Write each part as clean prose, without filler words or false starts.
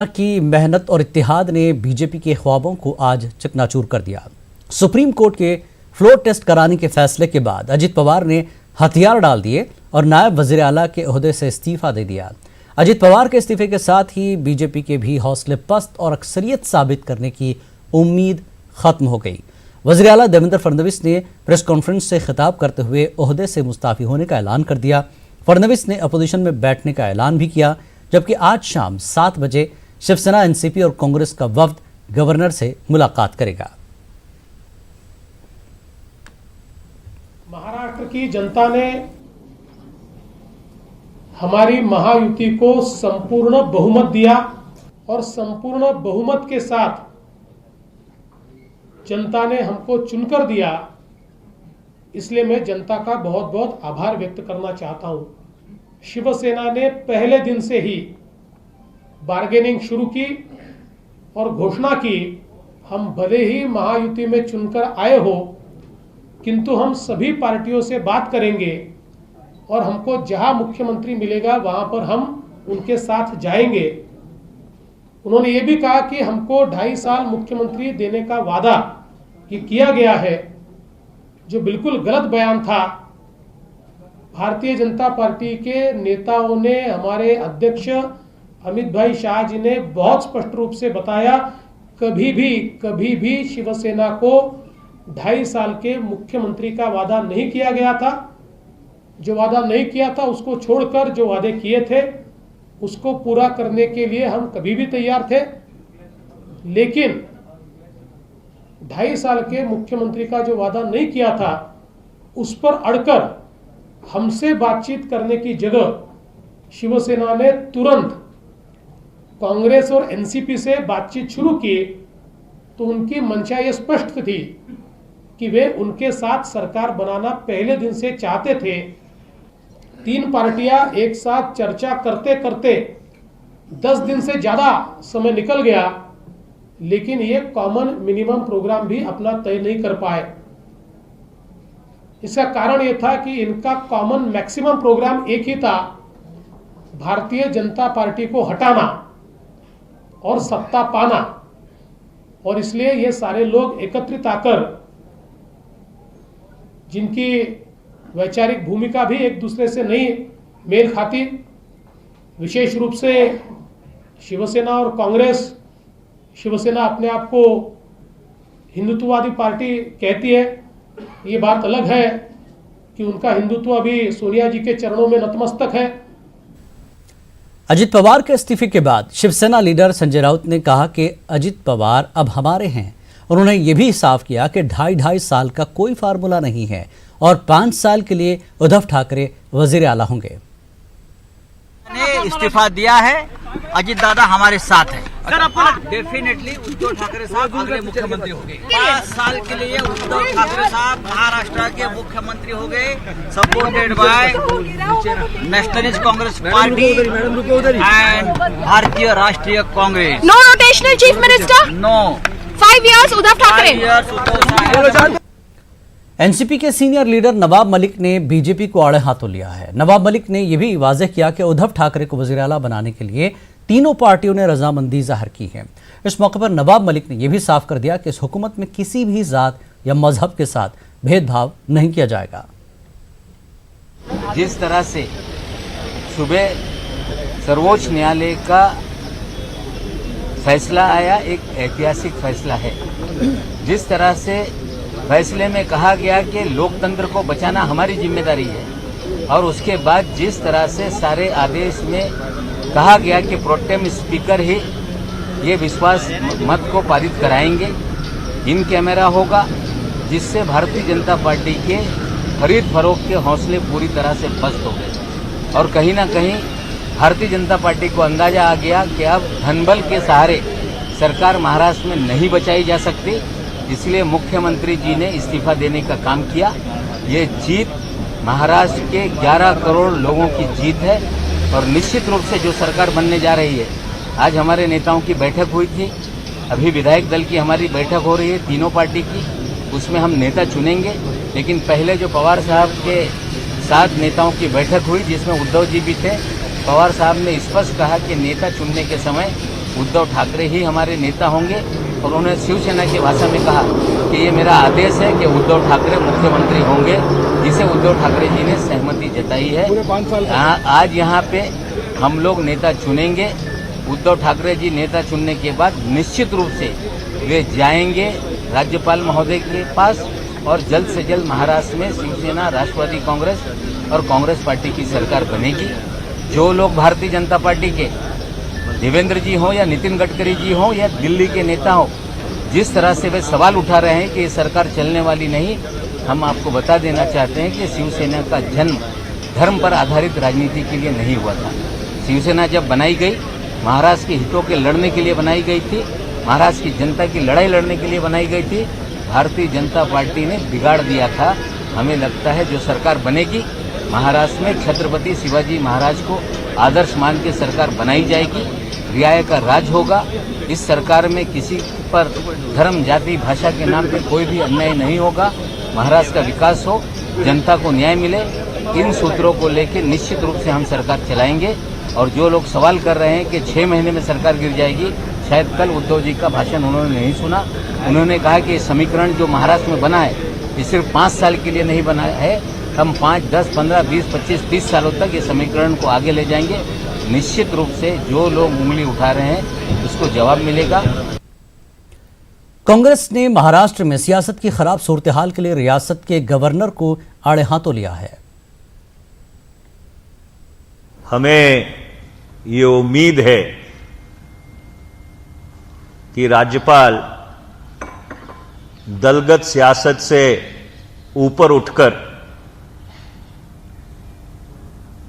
की मेहनत और इत्तेहाद ने बीजेपी के ख्वाबों को आज चकनाचूर कर दिया। सुप्रीम कोर्ट के फ्लोर टेस्ट कराने के फैसले के बाद अजित पवार ने हथियार डाल दिए और नायब वजीर आला के ओहदे से इस्तीफा दे दिया। अजित पवार के इस्तीफे के साथ ही बीजेपी के भी हौसले पस्त और अक्सरियत साबित करने की उम्मीद खत्म हो गई। वजीर आला देवेंद्र फडणवीस ने प्रेस कॉन्फ्रेंस से खिताब करते हुए ओहदे से मुस्ताफी होने का ऐलान कर दिया। फडणवीस ने अपोजिशन में बैठने का ऐलान भी किया, जबकि आज शाम 7 बजे शिवसेना, एनसीपी और कांग्रेस का वफ्द गवर्नर से मुलाकात करेगा। महाराष्ट्र की जनता ने हमारी महायुति को संपूर्ण बहुमत दिया और संपूर्ण बहुमत के साथ जनता ने हमको चुनकर दिया। इसलिए मैं जनता का बहुत बहुत आभार व्यक्त करना चाहता हूं। शिवसेना ने पहले दिन से ही बार्गेनिंग शुरू की और घोषणा की, हम भले ही महायुति में चुनकर आए हो, किंतु हम सभी पार्टियों से बात करेंगे और हमको जहां मुख्यमंत्री मिलेगा वहां पर हम उनके साथ जाएंगे। उन्होंने ये भी कहा कि हमको 2.5 साल मुख्यमंत्री देने का वादा ये किया गया है, जो बिल्कुल गलत बयान था। भारतीय जनता पार्टी के नेताओं ने, हमारे अध्यक्ष अमित भाई शाह जी ने बहुत स्पष्ट रूप से बताया, कभी भी शिवसेना को 2.5 साल के मुख्यमंत्री का वादा नहीं किया गया था। जो वादा नहीं किया था उसको छोड़कर जो वादे किए थे उसको पूरा करने के लिए हम कभी भी तैयार थे। लेकिन 2.5 साल के मुख्यमंत्री का जो वादा नहीं किया था उस पर अड़कर हमसे बातचीत करने की जगह शिवसेना ने तुरंत कांग्रेस और एनसीपी से बातचीत शुरू की। तो उनकी मंशा ये स्पष्ट थी कि वे उनके साथ सरकार बनाना पहले दिन से चाहते थे। 3 पार्टियां एक साथ चर्चा करते करते 10 दिन से ज्यादा समय निकल गया, लेकिन ये कॉमन मिनिमम प्रोग्राम भी अपना तय नहीं कर पाए। इसका कारण यह था कि इनका कॉमन मैक्सिमम प्रोग्राम एक ही था, भारतीय जनता पार्टी को हटाना और सत्ता पाना। और इसलिए ये सारे लोग एकत्रित आकर, जिनकी वैचारिक भूमिका भी एक दूसरे से नहीं मेल खाती, विशेष रूप से शिवसेना और कांग्रेस, शिवसेना अपने आप को हिंदुत्ववादी पार्टी कहती है। ये बात अलग है कि उनका हिंदुत्व अभी सोनिया जी के चरणों में नतमस्तक है। अजित पवार के इस्तीफे के बाद शिवसेना लीडर संजय राउत ने कहा कि अजित पवार अब हमारे हैं। उन्होंने ये भी साफ किया कि 2.5 साल का कोई फार्मूला नहीं है और 5 साल के लिए उद्धव ठाकरे वजीर आला होंगे। इस्तीफा दिया है, अजित दादा हमारे साथ है। डेफिनेटली उद्धव ठाकरे साहब अगले मुख्यमंत्री हो गए। 5 साल के लिए उद्धव ठाकरे साहब महाराष्ट्र के मुख्यमंत्री हो गए, supported by nationalist congress party and Bharatiya Rashtriya Congress. No rotational chief minister, no 5 years Uddhav Thackeray. NCP के सीनियर लीडर नवाब मलिक ने बीजेपी को आड़े हाथों लिया है। नवाब मलिक ने यह भी वाज़ेह किया कि उद्धव ठाकरे को वज़ीर आला बनाने के लिए तीनों पार्टियों ने रजामंदी जाहिर की है। इस मौके पर नवाब मलिक ने यह भी साफ कर दिया कि इस हुकूमत में किसी भी जात या मजहब के साथ भेदभाव नहीं किया जाएगा। जिस तरह से सुबह सर्वोच्च न्यायालय का फैसला आया, एक ऐतिहासिक फैसला है। जिस तरह से फैसले में कहा गया कि लोकतंत्र को बचाना हमारी जिम्मेदारी है, और उसके बाद जिस तरह से सारे आदेश में कहा गया कि प्रोटेम स्पीकर ही ये विश्वास मत को पारित कराएंगे, इन कैमरा होगा, जिससे भारतीय जनता पार्टी के खरीद फरोख्त के हौसले पूरी तरह से पस्त हो गए। और कहीं ना कहीं भारतीय जनता पार्टी को अंदाजा आ गया कि अब धनबल के सहारे सरकार महाराष्ट्र में नहीं बचाई जा सकती। इसलिए मुख्यमंत्री जी ने इस्तीफा देने का काम किया। ये जीत महाराष्ट्र के 11 करोड़ लोगों की जीत है और निश्चित रूप से जो सरकार बनने जा रही है। आज हमारे नेताओं की बैठक हुई थी, अभी विधायक दल की हमारी बैठक हो रही है तीनों पार्टी की, उसमें हम नेता चुनेंगे। लेकिन पहले जो पवार साहब के साथ नेताओं की बैठक हुई जिसमें उद्धव जी भी थे, पवार साहब ने स्पष्ट कहा कि नेता चुनने के समय उद्धव ठाकरे ही हमारे नेता होंगे। और उन्होंने शिवसेना की भाषा में कहा कि ये मेरा आदेश है कि उद्धव ठाकरे मुख्यमंत्री होंगे, जिसे उद्धव ठाकरे जी ने सहमति जताई है। आज यहाँ पे हम लोग नेता चुनेंगे। उद्धव ठाकरे जी नेता चुनने के बाद निश्चित रूप से वे जाएंगे राज्यपाल महोदय के पास और जल्द से जल्द महाराष्ट्र में शिवसेना, राष्ट्रवादी कांग्रेस और कांग्रेस पार्टी की सरकार बनेगी। जो लोग भारतीय जनता पार्टी के देवेंद्र जी हों या नितिन गडकरी जी हों या दिल्ली के नेता हों, जिस तरह से वे सवाल उठा रहे हैं कि ये सरकार चलने वाली नहीं, हम आपको बता देना चाहते हैं कि शिवसेना का जन्म धर्म पर आधारित राजनीति के लिए नहीं हुआ था। शिवसेना जब बनाई गई, महाराष्ट्र के हितों के लड़ने के लिए बनाई गई थी, महाराष्ट्र की जनता की लड़ाई लड़ने के लिए बनाई गई थी। भारतीय जनता पार्टी ने बिगाड़ दिया था। हमें लगता है जो सरकार बनेगी महाराष्ट्र में छत्रपति शिवाजी महाराज को आदर्श मान के सरकार बनाई जाएगी, न्याय का राज होगा। इस सरकार में किसी पर धर्म, जाति, भाषा के नाम पे कोई भी अन्याय नहीं होगा। महाराष्ट्र का विकास हो, जनता को न्याय मिले, इन सूत्रों को लेकर निश्चित रूप से हम सरकार चलाएंगे। और जो लोग सवाल कर रहे हैं कि 6 महीने में सरकार गिर जाएगी, शायद कल उद्धव जी का भाषण उन्होंने नहीं सुना। उन्होंने कहा कि ये समीकरण जो महाराष्ट्र में बना है ये सिर्फ 5 साल के लिए नहीं बना है, हम 5, 10, 15, 20, 25, 30 सालों तक ये समीकरण को आगे ले जाएंगे। निश्चित रूप से जो लोग उंगली उठा रहे हैं उसको जवाब मिलेगा। कांग्रेस ने महाराष्ट्र में सियासत की खराब सूरत हाल के लिए रियासत के गवर्नर को आड़े हाथों लिया है। हमें ये उम्मीद है कि राज्यपाल दलगत सियासत से ऊपर उठकर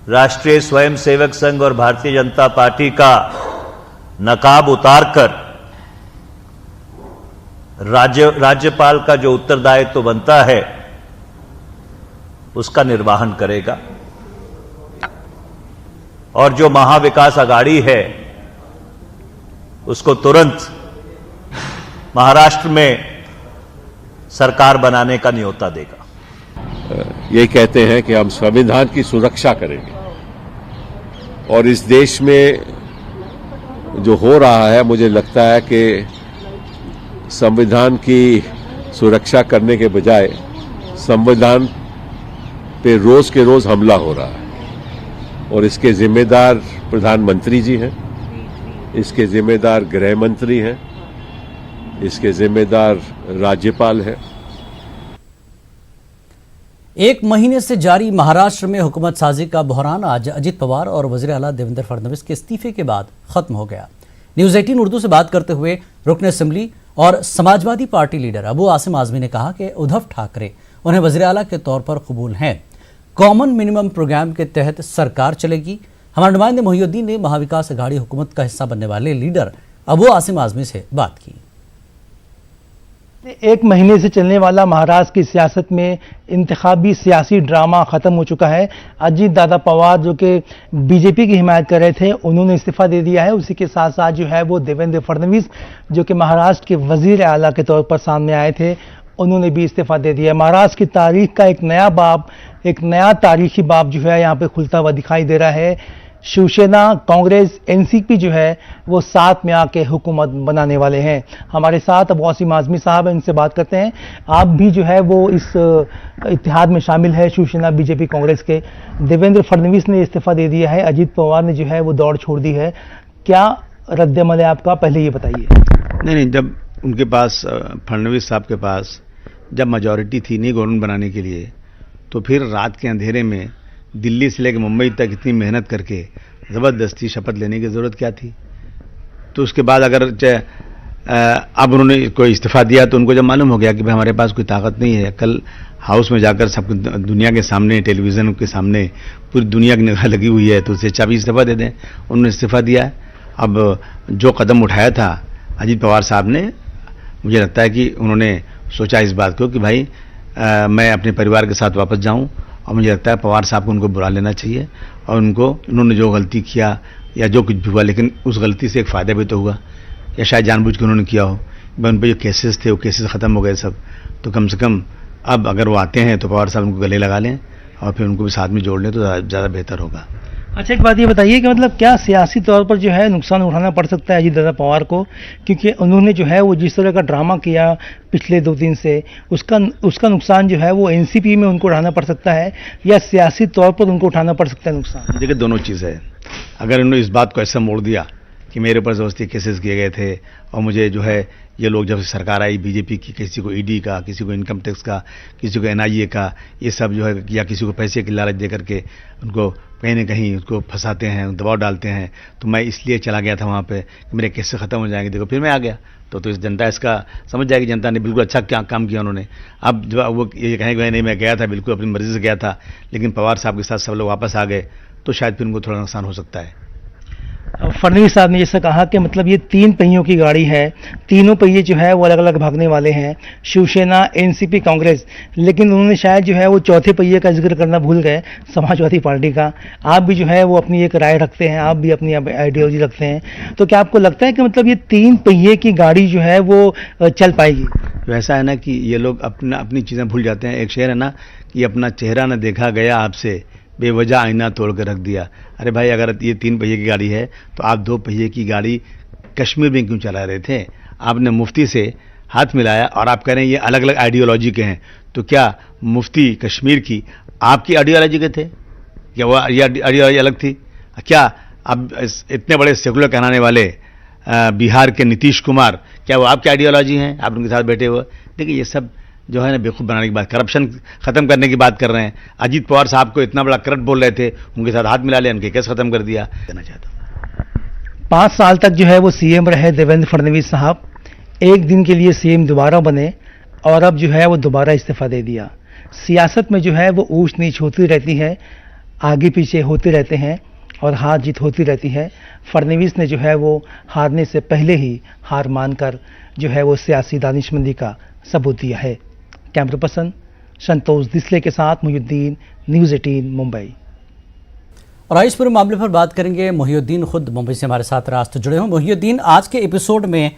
राष्ट्रीय स्वयंसेवक संघ और भारतीय जनता पार्टी का नकाब उतारकर राज्यपाल का जो उत्तरदायित्व तो बनता है उसका निर्वहन करेगा। और जो महाविकास आघाड़ी है उसको तुरंत महाराष्ट्र में सरकार बनाने का न्योता देगा। ये कहते हैं कि हम संविधान की सुरक्षा करेंगे और इस देश में जो हो रहा है, मुझे लगता है कि संविधान की सुरक्षा करने के बजाय संविधान पे रोज के रोज हमला हो रहा है और इसके जिम्मेदार प्रधानमंत्री जी हैं, इसके जिम्मेदार गृह मंत्री हैं, इसके जिम्मेदार राज्यपाल हैं। 1 महीने से जारी महाराष्ट्र में हुकूमत साजी का बहरान आज अजित पवार और वज़ीर आला देवेंद्र फडणवीस के इस्तीफे के बाद खत्म हो गया। न्यूज़ 18 उर्दू से बात करते हुए रुकन असेंबली और समाजवादी पार्टी लीडर अबू आसिम आज़मी ने कहा कि उद्धव ठाकरे उन्हें वज़ीर आला के तौर पर कबूल हैं। कॉमन मिनिमम प्रोग्राम के तहत सरकार चलेगी। हमारे नुमाइंदे मोहिउद्दीन ने महाविकास आघाड़ी हुकूमत का हिस्सा बनने वाले लीडर अबू आसिम आज़मी से बात की। 1 महीने से चलने वाला महाराष्ट्र की सियासत में इंतखाबी सियासी ड्रामा खत्म हो चुका है। अजीत दादा पवार जो कि बीजेपी की हिमायत कर रहे थे, उन्होंने इस्तीफा दे दिया है। उसी के साथ साथ जो है वो देवेंद्र फडणवीस जो कि महाराष्ट्र के वजीर आला के तौर पर सामने आए थे, उन्होंने भी इस्तीफा दे दिया। महाराष्ट्र की तारीख का एक नया तारीखी बाब जो है यहाँ पे खुलता हुआ दिखाई दे रहा है। शिवसेना, कांग्रेस, एनसीपी जो है वो साथ में आके हुकूमत बनाने वाले हैं। हमारे साथ अबू आसिम आज़मी साहब हैं, इनसे बात करते हैं। आप भी जो है वो इस इत्तेहाद में शामिल है, शिवसेना, बीजेपी, कांग्रेस के। देवेंद्र फडणवीस ने इस्तीफा दे दिया है, अजीत पवार ने जो है वो दौड़ छोड़ दी है। क्या रद्द-ए-अमल है आपका, पहले ये बताइए। नहीं, जब उनके पास फडणवीस साहब के पास जब मेजॉरिटी थी नई गवर्नमेंट बनाने के लिए, तो फिर रात के अंधेरे में दिल्ली से लेकर मुंबई तक इतनी मेहनत करके ज़बरदस्ती शपथ लेने की ज़रूरत क्या थी? तो उसके बाद अगर अब उन्होंने कोई इस्तीफा दिया तो उनको जब मालूम हो गया कि भाई हमारे पास कोई ताकत नहीं है, कल हाउस में जाकर सब दुनिया के सामने, टेलीविज़न के सामने पूरी दुनिया की निगाह लगी हुई है, तो उससे अच्छा भी इस्तीफा दे दें। उन्होंने इस्तीफा दिया है। अब जो कदम उठाया था अजीत पवार साहब ने, मुझे लगता है कि उन्होंने सोचा इस बात को कि भाई मैं अपने परिवार के साथ वापस जाऊं, और मुझे लगता है पवार साहब को उनको बुला लेना चाहिए। और उन्होंने जो गलती किया या जो कुछ भी हुआ, लेकिन उस गलती से एक फ़ायदा भी तो हुआ, या शायद जानबूझ के उन्होंने किया हो। उन पर जो केसेस थे वो केसेस ख़त्म हो गए सब। तो कम से कम अब अगर वो आते हैं तो पवार साहब उनको गले लगा लें और फिर उनको भी साथ में जोड़ लें तो ज़्यादा बेहतर होगा। अच्छा, एक बात ये बताइए कि मतलब क्या सियासी तौर पर जो है नुकसान उठाना पड़ सकता है अजीत दादा पवार को, क्योंकि उन्होंने जो है वो जिस तरह का ड्रामा किया पिछले 2 दिन से, उसका नुकसान जो है वो एनसीपी में उनको उठाना पड़ सकता है या सियासी तौर पर उनको उठाना पड़ सकता है नुकसान? देखिए, दोनों चीज़ है। अगर उन्होंने इस बात को ऐसा मोड़ दिया कि मेरे ऊपर ज़बरदस्ती केसेस किए गए थे और मुझे जो है ये लोग जब सरकार आई बीजेपी की, किसी को ईडी का, किसी को इनकम टैक्स का, किसी को एनआईए का, ये सब जो है, या किसी को पैसे की लालच दे करके उनको कहीं ना कहीं उसको फंसाते हैं, दबाव डालते हैं, तो मैं इसलिए चला गया था वहाँ पे कि मेरे केस ख़त्म हो जाएंगे। देखो फिर मैं आ गया तो इस जनता इसका समझ जाएगी, जनता ने बिल्कुल अच्छा क्या काम किया उन्होंने। अब जब वो ये कहेंगे नहीं मैं गया था, बिल्कुल अपनी मर्जी से गया था, लेकिन पवार साहब के साथ सब लोग वापस आ गए, तो शायद फिर उनको थोड़ा नुकसान हो सकता है। फडणवीस साहब ने जैसा कहा कि मतलब ये 3 पहियों की गाड़ी है, तीनों पहिए जो है वो अलग अलग भागने वाले हैं, शिवसेना, एनसीपी, कांग्रेस, लेकिन उन्होंने शायद जो है वो चौथे पहिए का जिक्र करना भूल गए, समाजवादी पार्टी का। आप भी जो है वो अपनी एक राय रखते हैं, आप भी अपनी आइडियोलॉजी रखते हैं, तो क्या आपको लगता है कि मतलब ये 3 पहिए की गाड़ी जो है वो चल पाएगी? तो ऐसा है ना कि ये लोग अपनी चीज़ें भूल जाते हैं। एक शेर है ना कि अपना चेहरा न देखा गया आपसे, बेवजह आईना तोड़ कर रख दिया। अरे भाई, अगर ये 3 पहिए की गाड़ी है तो आप 2 पहिए की गाड़ी कश्मीर में क्यों चला रहे थे? आपने मुफ्ती से हाथ मिलाया और आप कह रहे हैं ये अलग अलग आइडियोलॉजी के हैं, तो क्या मुफ्ती कश्मीर की आपकी आइडियोलॉजी के थे? क्या वो आइडियोलॉजी अलग थी? क्या अब इतने बड़े सेकुलर कहलाने वाले बिहार के नीतीश कुमार, क्या वो आपकी आइडियोलॉजी हैं? आप उनके साथ बैठे हुए। देखिए, ये सब जो है ना बेवकूफ़ बनाने की बात, करप्शन खत्म करने की बात कर रहे हैं। अजीत पवार साहब को इतना बड़ा करप्ट बोल रहे थे, उनके साथ हाथ मिला लिया, उनके केस खत्म कर दिया। कहना चाहता हूँ 5 साल तक जो है वो सीएम रहे देवेंद्र फडणवीस साहब, एक दिन के लिए सीएम दोबारा बने और अब जो है वो दोबारा इस्तीफा दे दिया। सियासत में जो है वो ऊंच नीच होती रहती है, आगे पीछे होते रहते हैं और हार जीत होती रहती है। फडणवीस ने जो है वो हारने से पहले ही हार मानकर जो है वो सियासी दानिशमंदी का सबूत दिया है। कैमरा पर्सन संतोष दिसले के साथ मुहिउद्दीन, न्यूज़ 18 मुंबई। और इस पूरे मामले पर बात करेंगे। मुहिउद्दीन खुद मुंबई से हमारे साथ रास्ते जुड़े हुए। मुहिउद्दीन, आज के एपिसोड में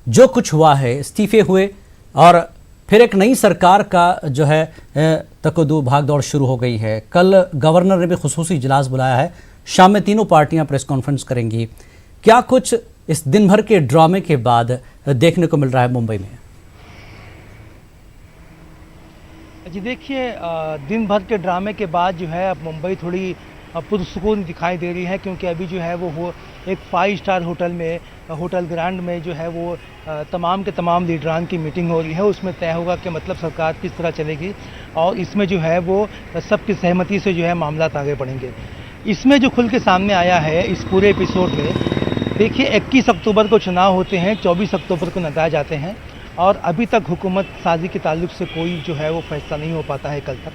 जो कुछ हुआ है, इस्तीफे हुए और फिर एक नई सरकार का जो है तकदू भागदौड़ शुरू हो गई है। कल गवर्नर ने भी खुसूसी इजलास बुलाया है, शाम में तीनों पार्टियां प्रेस कॉन्फ्रेंस करेंगी। क्या कुछ इस दिन भर के ड्रामे के बाद देखने को मिल रहा है मुंबई में? जी देखिए, दिन भर के ड्रामे के बाद जो है अब मुंबई थोड़ी पुरसुकून दिखाई दे रही है, क्योंकि अभी जो है वो एक 5 स्टार होटल में, होटल ग्रैंड में जो है वो तमाम के तमाम लीडरान की मीटिंग हो रही है। उसमें तय होगा कि मतलब सरकार किस तरह चलेगी और इसमें जो है वो सबकी सहमति से जो है मामला आगे बढ़ेंगे। इसमें जो खुल के सामने आया है इस पूरे एपिसोड में, देखिए 21 अक्टूबर को चुनाव होते हैं, 24 अक्टूबर को नतज आते हैं और अभी तक हुकूमत साजी के ताल्लुक से कोई जो है वो फैसला नहीं हो पाता है कल तक।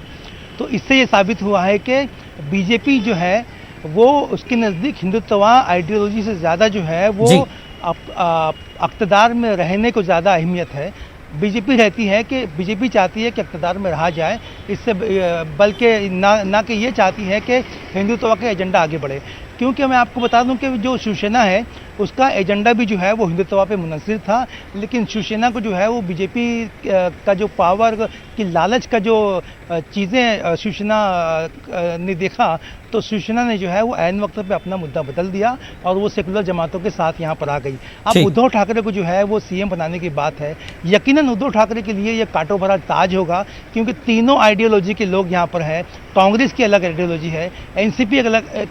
तो इससे ये साबित हुआ है कि बीजेपी जो है वो उसके नज़दीक हिंदुत्वा आइडियोलॉजी से ज़्यादा जो है वो इक़्तिदार में रहने को ज़्यादा अहमियत है। बीजेपी रहती है कि बीजेपी चाहती है कि इक़्तिदार में रहा जाए, इससे बल्कि ना कि ये चाहती है कि हिंदुत्व का एजेंडा आगे बढ़े। क्योंकि मैं आपको बता दूं कि जो शिवसेना है उसका एजेंडा भी जो है वो हिंदुत्व पे मुनहसर था, लेकिन शिवसेना को जो है वो बीजेपी का जो पावर की लालच का जो चीज़ें शिवसेना ने देखा, तो शिवसेना ने जो है वो ऐन वक्त पे अपना मुद्दा बदल दिया और वो सेकुलर जमातों के साथ यहाँ पर आ गई। अब उद्धव ठाकरे को जो है वो सीएम बनाने की बात है। यकीनन उद्धव ठाकरे के लिए ये कांटों भरा ताज होगा, क्योंकि तीनों आइडियोलॉजी के लोग यहाँ पर हैं। कांग्रेस की अलग आइडियोलॉजी है, एनसीपी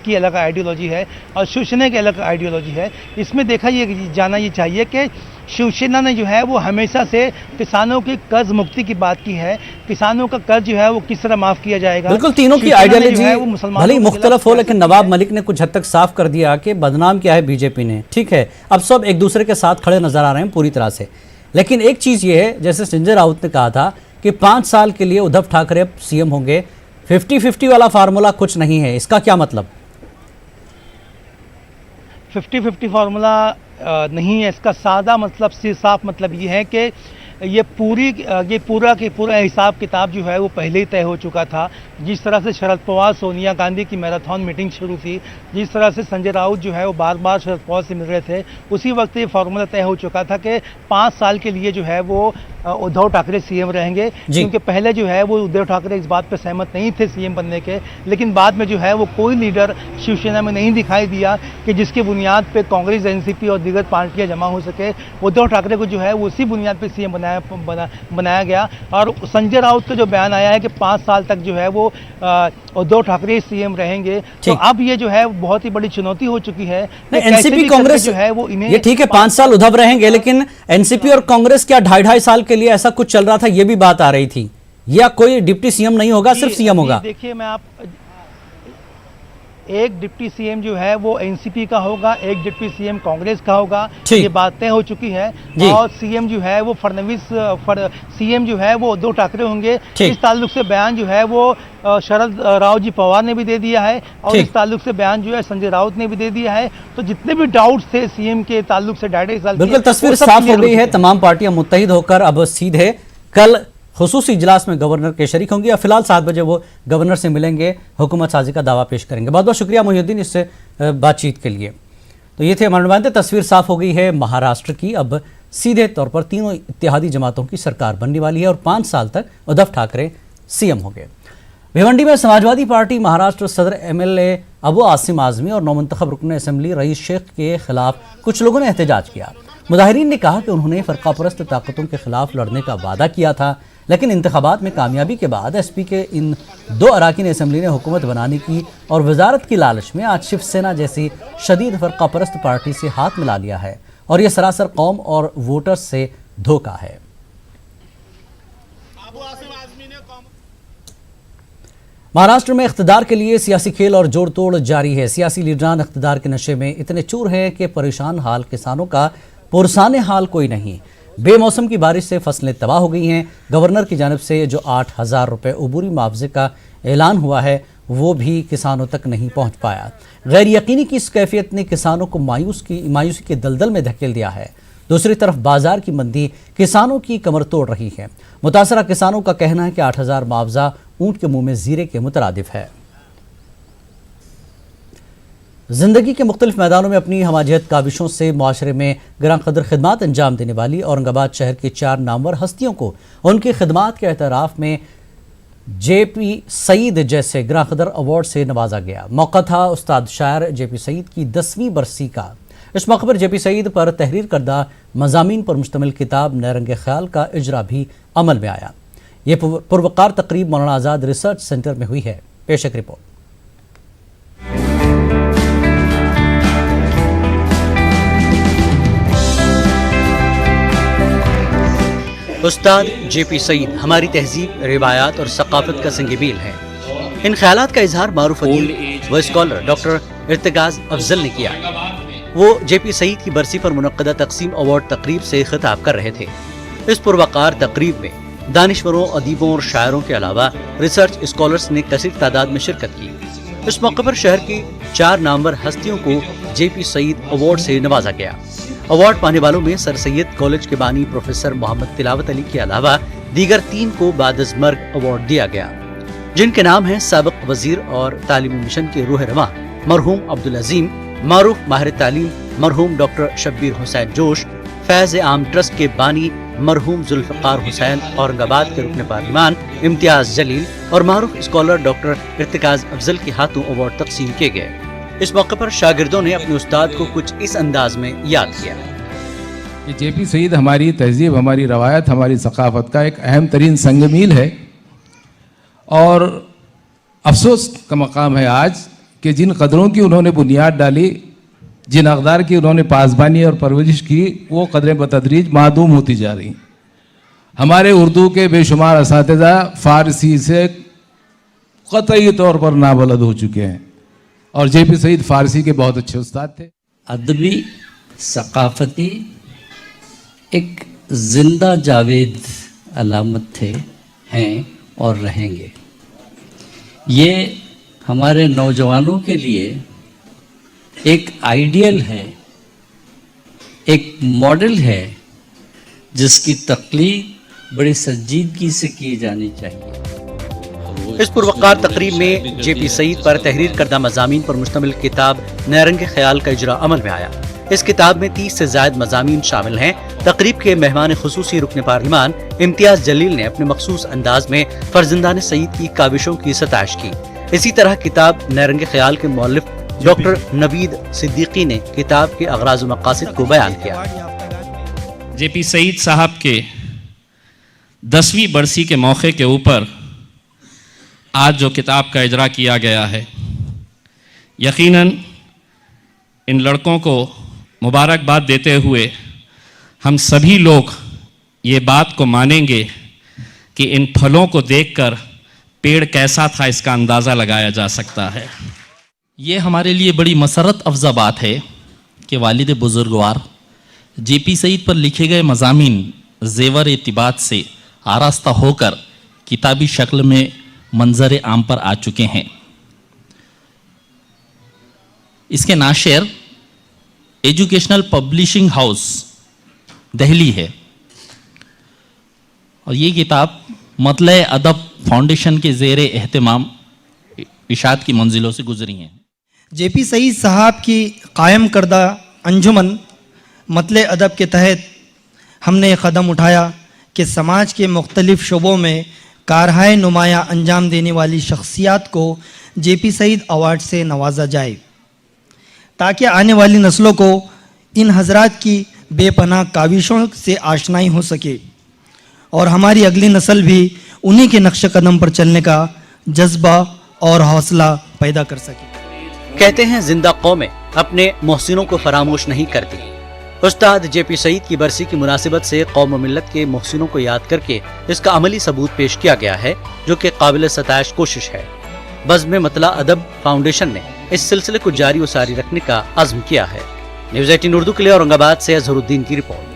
की अलग आइडियोलॉजी है और शिवसेना की अलग आइडियोलॉजी है। इसमें देखा ये जाना ये चाहिए कि शिवसेना ने जो है वो हमेशा से किसानों की कर्ज मुक्ति की बात की है। किसानों का कर्ज जो है वो किस तरह माफ किया जाएगा। बिल्कुल, तीनों की आइडियोलॉजी भले ही मुख्तलिफ हो, लेकिन नवाब मलिक ने कुछ हद तक साफ कर दिया कि बदनाम क्या है बीजेपी ने। ठीक है, अब सब एक दूसरे के साथ खड़े नजर आ रहे हैं पूरी तरह से, लेकिन एक चीज ये है, जैसे संजय राउत ने कहा था कि 5 साल के लिए उद्धव ठाकरे अब सीएम होंगे। 50-50 वाला फार्मूला कुछ नहीं है, इसका क्या मतलब? 50-50 फार्मूला नहीं है, इसका सादा मतलब साफ मतलब ये है कि ये पूरा हिसाब किताब जो है वो पहले ही तय हो चुका था। जिस तरह से शरद पवार सोनिया गांधी की मैराथन मीटिंग शुरू थी, जिस तरह से संजय राउत जो है वो बार बार शरद पवार से मिल रहे थे, उसी वक्त ये फार्मूला तय हो चुका था कि 5 साल के लिए जो है वो उद्धव ठाकरे सीएम रहेंगे, क्योंकि पहले जो है वो उद्धव ठाकरे इस बात पर सहमत नहीं थे सीएम बनने के, लेकिन बाद में जो है वो कोई लीडर शिवसेना में नहीं दिखाई दिया कि जिसकी बुनियाद पे कांग्रेस, एनसीपी और दीगर पार्टियां जमा हो सके। उद्धव ठाकरे को जो है वो उसी बुनियाद पे सीएम बनाया गया। और संजय राउत का जो बयान आया है कि 5 साल तक जो है वो उद्धव ठाकरे सीएम रहेंगे, तो अब ये जो है बहुत ही बड़ी चुनौती हो चुकी है। एनसीपी कांग्रेस जो है वो इन्हें, ये ठीक है 5 साल उद्धव रहेंगे, लेकिन एनसीपी और कांग्रेस क्या 2.5 साल के लिए ऐसा कुछ चल रहा था, ये भी बात आ रही थी, या कोई डिप्टी सीएम नहीं होगा, सिर्फ सीएम होगा? देखिए एक डिप्टी सीएम जो है वो एनसीपी का होगा, एक डिप्टी सीएम कांग्रेस का होगा, ये बातें हो चुकी है। और सीएम जो है वो फडणवीस, सीएम जो है वो उद्धव ठाकरे होंगे। इस ताल्लुक से बयान जो है वो शरद राव जी पवार ने भी दे दिया है, और इस ताल्लुक से बयान जो है संजय राउत ने भी दे दिया है। तो जितने भी डाउट्स थे सीएम के ताल्लुक से 2.5 साल, बिल्कुल तस्वीर साफ हो गई है। तमाम पार्टियां मुत्तहिद होकर अब सीधे कल खुसूसी इजलास में गवर्नर के शरीक होंगे, या फिलहाल 7 बजे वो गवर्नर से मिलेंगे, हुकूमत साजी का दावा पेश करेंगे। बहुत बहुत शुक्रिया मोहिउद्दीन इस बातचीत के लिए। तो ये थे हमारे नुमाइंदे। तस्वीर साफ हो गई है महाराष्ट्र की। अब सीधे तौर पर तीनों इत्तेहादी जमातों की सरकार बनने वाली है और 5 साल तक उद्धव ठाकरे सीएम होंगे। भिवंडी में समाजवादी पार्टी महाराष्ट्र सदर एमएलए अबू आसिम आजमी और नौमुंतखब रुकन असेंबली रईस शेख के खिलाफ कुछ लोगों ने एहतजाज किया। मुजाहिरीन ने कहा कि उन्होंने फ़रक़ापरस्त ताकतों के खिलाफ लड़ने का वादा किया था, लेकिन इंतखाबात में कामयाबी के बाद एसपी के इन 2 अराकीन असेंबली ने हुकूमत बनाने की और वजारत की लालच में आज शिवसेना जैसी शदीद फ़रक़ापरस्त पार्टी से हाथ मिला लिया है, और यह सरासर कौम और वोटर्स से धोखा है। महाराष्ट्र में इख्तिदार के लिए सियासी खेल और जोड़ तोड़ जारी है। सियासी लीडरान इख्तिदार के नशे में इतने चूर हैं कि परेशान हाल किसानों का पुरसाने हाल कोई नहीं। बेमौसम की बारिश से फसलें तबाह हो गई हैं। गवर्नर की जानिब से जो 8,000 रुपये अबूरी मुआवजे का ऐलान हुआ है वो भी किसानों तक नहीं पहुंच पाया। गैर यकीनी की इस कैफियत ने किसानों को मायूसी के दलदल में धकेल दिया है। दूसरी तरफ बाजार की मंदी किसानों की कमर तोड़ रही है। मुतासरा किसानों का कहना है कि 8,000 मुआवजा ऊंट के मुंह में जीरे के मुतरादिफ है। जिंदगी के मुख्तलिफ मैदानों में अपनी हमाजियत काविशों से मुआशरे में गिरां कदर खिदमात अंजाम देने वाली औरंगाबाद शहर की 4 नामवर हस्तियों को उनकी खिदमात के एतराफ़ में जेपी सईद जैसे गिरां कदर अवार्ड से नवाजा गया। मौका था उस्ताद शायर जेपी सईद की 10वीं बरसी का। इस मौके पर जेपी सईद पर तहरीर करदा मज़ामीन पर मुश्तमिल किताब नैरंगे ख्याल का इजरा भी अमल में आया। ये पुरवकार तकरीब मौलाना आज़ाद रिसर्च सेंटर में हुई है। पेश एक रिपोर्ट। उस्ताद जेपी सईद हमारी तहजीब, रिवायात और सकाफत का संगीबील है। इन ख्यालात का इजहार मारूफ अदीब व स्कॉलर डॉक्टर इर्तिकाज अफजल ने किया। वो जेपी सईद की बरसी पर मुनक्कदा तकसीम अवार्ड तकरीब से खिताब कर रहे थे। इस पुरवकार तकरीब में दानिश्वरों, अदीबों और शायरों के अलावा रिसर्च स्कॉलर्स ने कसीर तादाद में शिरकत की। इस मौके पर शहर की 4 नामवर हस्तियों को जेपी सईद अवार्ड से नवाजा गया। अवार्ड पाने वालों में सर सैयद कॉलेज के बानी प्रोफेसर मोहम्मद तिलावत अली के अलावा दीगर 3 को बादज़मर्ग अवार्ड दिया गया, जिनके नाम हैं साबिक वजीर और तालीमी मिशन के रूह रवां मरहूम अब्दुल अजीम, मारूफ माहिर तालीम मरहूम डॉक्टर शब्बीर हुसैन जोश, फैज़ आम ट्रस्ट के बानी मरहूम जुल्फ़िकार हुसैन, औरंगाबाद के रुकन पार्लिमान इम्तियाज जलील और मारूफ स्कॉलर डॉक्टर इर्तिकाज अफजल के हाथों अवार्ड तकसीम किए गए। इस मौके पर शागिर्दों ने अपने उस्ताद को कुछ इस अंदाज में याद किया। जेपी सईद हमारी तहजीब, हमारी रवायत, हमारी सकाफत का एक अहम तरीन संगमील है, और अफसोस का मकाम है आज कि जिन कदरों की उन्होंने बुनियाद डाली, जिन अक़दार की उन्होंने पासबानी और परवरिश की, वो कदरें बतदरीज मादूम होती जा रही। हमारे उर्दू के बेशुमार असातिज़ा फ़ारसी से क़तई तौर पर नाबलद हो चुके हैं, और जेपी सईद फ़ारसी के बहुत अच्छे उस्ताद थे। अदबी, सकाफ़ती एक जिंदा जावेद अलामत थे, हैं और रहेंगे। ये हमारे नौजवानों के लिए एक आइडियल है, एक मॉडल है, जिसकी तकलीद बड़ी संजीदगी से की जानी चाहिए। इस पुरवकार तकरीब में जेपी सईद पर तहरीर करदा मज़ामीन पर मुश्तमिल किताब नैरंगे ख्याल का इजरा अमल में आया। इस किताब में 30 से ज्यादा मज़ामीन शामिल हैं। तकरीब के मेहमान खुसूसी रुकन पार्लिमान इम्तियाज जलील ने अपने मखसूस अंदाज में फरजंदान सईद की काविशों की सताइश की। इसी तरह किताब नरंगे ख्याल के मौलिफ डॉक्टर नवीद सिद्दीकी ने किताब के अगराज व मकासिद को बयान किया। जेपी सईद साहब के 10वीं बरसी के मौके के ऊपर आज जो किताब का इजरा किया गया है, यकीनन इन लड़कों को मुबारकबाद देते हुए हम सभी लोग ये बात को मानेंगे कि इन फलों को देखकर पेड़ कैसा था इसका अंदाज़ा लगाया जा सकता है। ये हमारे लिए बड़ी मसरत अफजा बात है कि वालिद बुजुर्गवार जेपी सईद पर लिखे गए मज़ामीन ज़ेवर इत्तिबात से आरास्ता होकर किताबी शक्ल में मंजर आम पर आ चुके हैं। इसके नाशर एजुकेशनल पब्लिशिंग हाउस दिल्ली है और ये किताब मतले अदब फाउंडेशन के ज़ेर एहतमाम इशात की मंजिलों से गुजरी हैं। जेपी सईद साहब की कायम करदा अंजुमन मतले अदब के तहत हमने एक कदम उठाया कि समाज के मुख्तलिफ शोबों में कारहाय नुमाया अंजाम देने वाली शख्सियात को जेपी सईद अवार्ड से नवाजा जाए, ताकि आने वाली नस्लों को इन हजरात की बेपनाह काविशों से आशनाई हो सके और हमारी अगली नस्ल भी उन्हीं के नक्श कदम पर चलने का जज्बा और हौसला पैदा कर सके। कहते हैं जिंदा कौमें अपने मोहसिनों को फरामोश नहीं करती। उस्ताद जेपी सईद की बरसी की मुनासिबत से कौम व मिल्लत के मोहसिनों को याद करके इसका अमली सबूत पेश किया गया है, जो कि काबिल सताइश कोशिश है। बज़्म मतला अदब फाउंडेशन ने इस सिलसिले को जारी व सारी रखने का अज़्म किया है। न्यूज़ 18 उर्दू के लिए औरंगाबाद से अजहरुद्दीन की रिपोर्ट।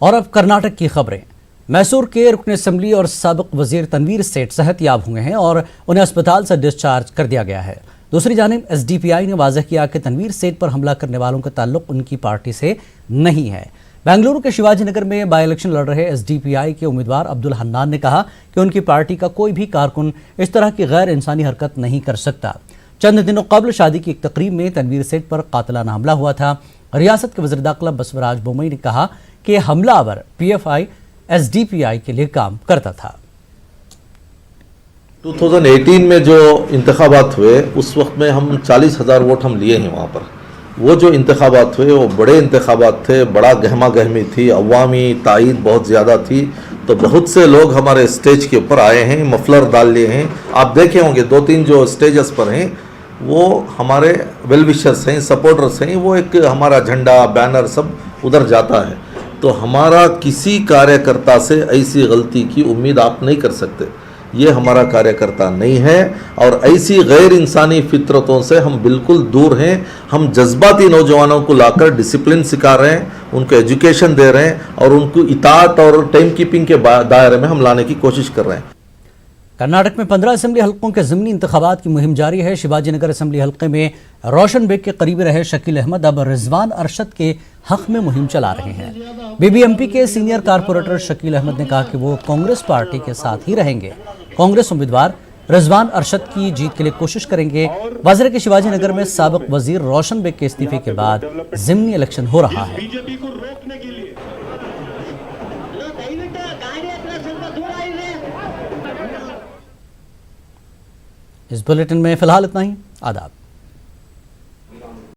और अब कर्नाटक की खबरें। मैसूर के रुकन असम्बली और साबिक वजीर तनवीर सेठ सेहत याब हुए हैं और उन्हें अस्पताल से डिस्चार्ज कर दिया गया है। दूसरी जानिब SDPI ने वाज़ह किया कि तनवीर सेठ पर हमला करने वालों का ताल्लुक उनकी पार्टी से नहीं है। बेंगलुरु के शिवाजी नगर में बाई इलेक्शन लड़ रहे SDPI के उम्मीदवार अब्दुल हन्नान ने कहा कि उनकी पार्टी का कोई भी कारकुन इस तरह की गैर इंसानी हरकत नहीं कर सकता। चंद दिनों कबल शादी की एक तकरीब में तनवीर सेठ पर कातिलाना हमला हुआ था। रियासत के वज़ीर दाखिला बसवराज बोमई ने कहा कि हमलावर PFI SDPI के लिए काम करता था। 2018 में जो इंतखाबात हुए उस वक्त में हम 40,000 वोट हम लिए हैं वहाँ पर। वो जो इंतखाबात हुए वो बड़े इंतखाबात थे, बड़ा गहमा गहमी थी, अवामी तायीद बहुत ज़्यादा थी, तो बहुत से लोग हमारे स्टेज के ऊपर आए हैं, मफलर डाल लिए हैं। आप देखे होंगे 2-3 जो स्टेजेस पर हैं वो हमारे वेल विशर्स हैं, सपोर्टर्स हैं, वो एक हमारा झंडा बैनर सब उधर जाता है। तो हमारा किसी कार्यकर्ता से ऐसी गलती की उम्मीद आप नहीं कर सकते। ये हमारा कार्यकर्ता नहीं है और ऐसी गैर इंसानी फितरतों से हम बिल्कुल दूर हैं। हम जज्बाती नौजवानों को लाकर डिसिप्लिन सिखा रहे हैं, उनको एजुकेशन दे रहे हैं और उनको इताअत और टाइम कीपिंग के दायरे में हम लाने की कोशिश कर रहे हैं। कर्नाटक में 15 असेंबली हल्कों के ज़मीनी इंतखाबात की मुहिम जारी है। शिवाजी नगर असेंबली हल्के में रोशन बेग के करीबी रहे शकील अहमद अब रिजवान अरशद के हक में मुहिम चला रहे हैं। BBMP के सीनियर कारपोरेटर शकील अहमद ने कहा कि वो कांग्रेस पार्टी के साथ ही रहेंगे। कांग्रेस उम्मीदवार रिजवान अरशद की जीत के लिए कोशिश करेंगे। वज़ीर के शिवाजी नगर में साबिक वजीर रोशन बेग के इस्तीफे के बाद ज़मीनी इलेक्शन हो रहा है। इस बुलेटिन में फिलहाल इतना ही। आदाब।